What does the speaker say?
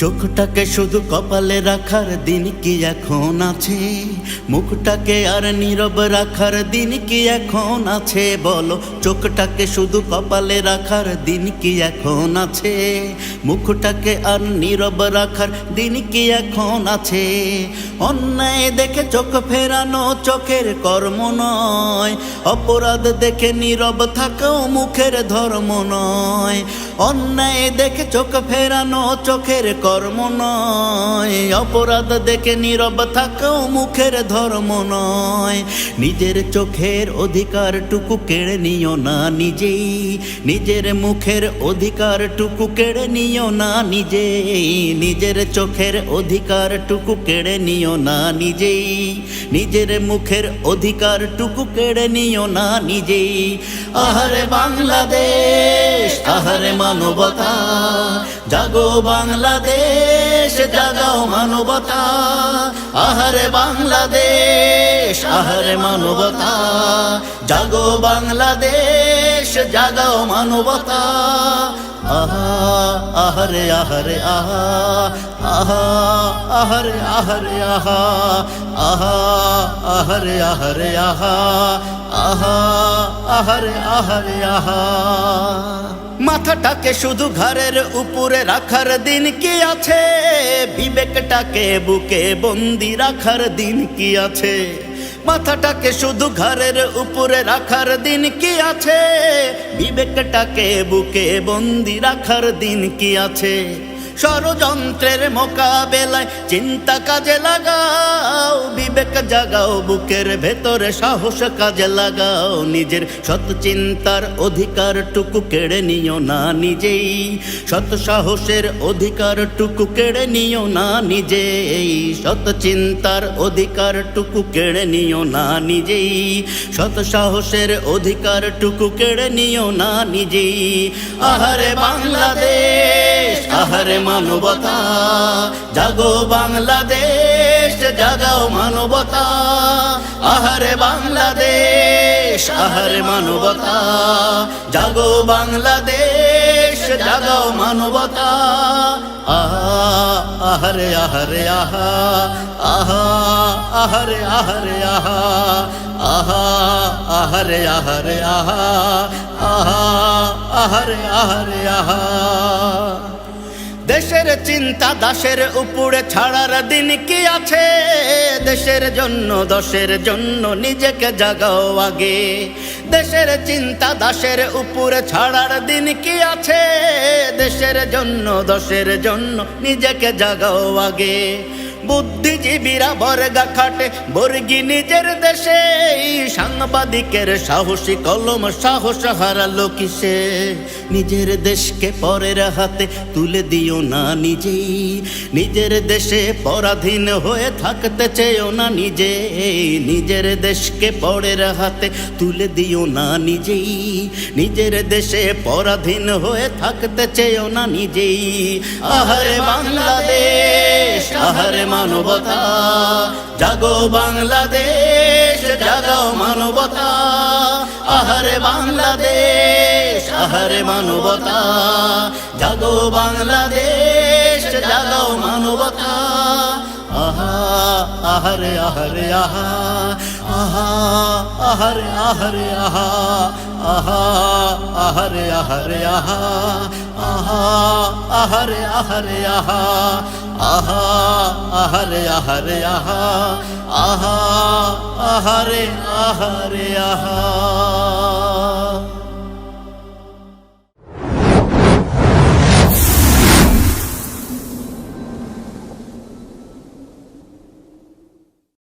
চোখটাকে শুধু কপালে রাখার দিন কি এখন আছে? মুখটাকে আর নীরব রাখার দিন কি এখন আছে? বলো, চোখটাকে শুধু কপালে রাখার দিন কি এখন আছে? মুখটাকে আর নীরব রাখার দিন কি এখন আছে? অন্যায় দেখে চোখ ফেরানো চোখের কর্ম নয়, অপরাধ দেখে নীরব থাকাও মুখের ধর্ম নয়। অন্যায় দেখে চোখ ফেরানো চোখের কর্ম নয়, অপরাধ দেখে নীরব থাকাও মুখের ধর্ম নয়। নিজের চোখের অধিকারটুকু কেড়ে নিও না নিজেই, নিজের মুখের অধিকারটুকু কেড়ে নিও না নিজেই। নিজের চোখের অধিকারটুকু কেড়ে নিও না নিজেই, নিজের মুখের অধিকারটুকু কেড়ে নিও না নিজেই। আহারে বাংলাদেশ, আহারে মানবতা, জাগো বাংলাদেশ, জাগাও মানবতা। আহারে বাংলাদেশ, আহারে মানবতা, জাগো বাংলাদেশ, জাগাও মানবতা। আহা আহারে আহারে আহা, আহা আহারে আহারে আহা, আহা আহারে আহারে আহা, আহা আহারে আহারে আহা। মাথাটাকে শুধু ঘাড়ের উপরে রাখার দিন কি আছে? বিবেকটাকে বুকে বন্দি রাখার দিন কি আছে? মাথাটাকে শুধু ঘাড়ের উপরে রাখার দিন কি আছে? বিবেকটাকে বুকে বন্দি রাখার দিন কি আছে? ষড়যন্ত্রের মোকাবেলায় চিন্তা কাজে লাগাও, বিবেক জাগাও, বুকের ভেতরে সাহস কাজে লাগাও। নিজের সৎ চিন্তার অধিকারটুকু কেড়ে নিও না নিজেই, সৎ সাহসের অধিকারটুকু কেড়ে নিও না নিজেই। সৎ চিন্তার অধিকারটুকু কেড়ে নিও না নিজেই, সৎ সাহসের অধিকারটুকু কেড়ে নিও না নিজেই। আহারে বাংলাদেশ, আহারে মানবতা, জাগো বাংলাদেশ, জাগাও মানবতা। আহারে বাংলাদেশ, আহারে মানবতা, জাগো বাংলাদেশ, জাগাও মানবতা। আহা আহারে আহারে আহা, আহা আহারে আহারে আহা, আহা আহারে আহারে আহা, আহা আহারে আহারে আহা। দেশের চিন্তা দাসের উপরে ছাড়ার দিন কি আছে? দেশের জন্য দশের জন্য নিজেকে জাগাও আগে। দেশের চিন্তা দাসের উপরে ছাড়ার দিন কি আছে? দেশের জন্য দশের জন্য নিজেকে জাগাও আগে। বুদ্ধিজীবীরা বর্গা খাটে বর্গি নিজের দেশে, সাংবাদিকের সাহসী কলম সাহস হারালো কিসে? নিজের দেশকে পরের হাতে তুলে দিও না নিজেই, নিজের দেশে পরাধীন হয়ে থাকতে চেয়েও না নিজেই। নিজের দেশকে পরের হাতে তুলে দিও না নিজেই, নিজের দেশে পরাধীন হয়ে থাকতে চেয়েও না নিজেই। আহারে বাংলাদেশ, আহারে মানবতা, জাগো বাংলাদেশ, জাগাও মানবতা। আহারে বাংলাদেশ, আহারে মানবতা, জাগো বাংলাদেশ, জাগাও মানবতা। আহা আহারে আহারে আহা, আহা আহারে আহারে আহা, আহা আহারে আহারে আহা, আহা আহারে আহারে আহা, আহা আহারে আহারে আহা, আহা আহারে আহারে আহা।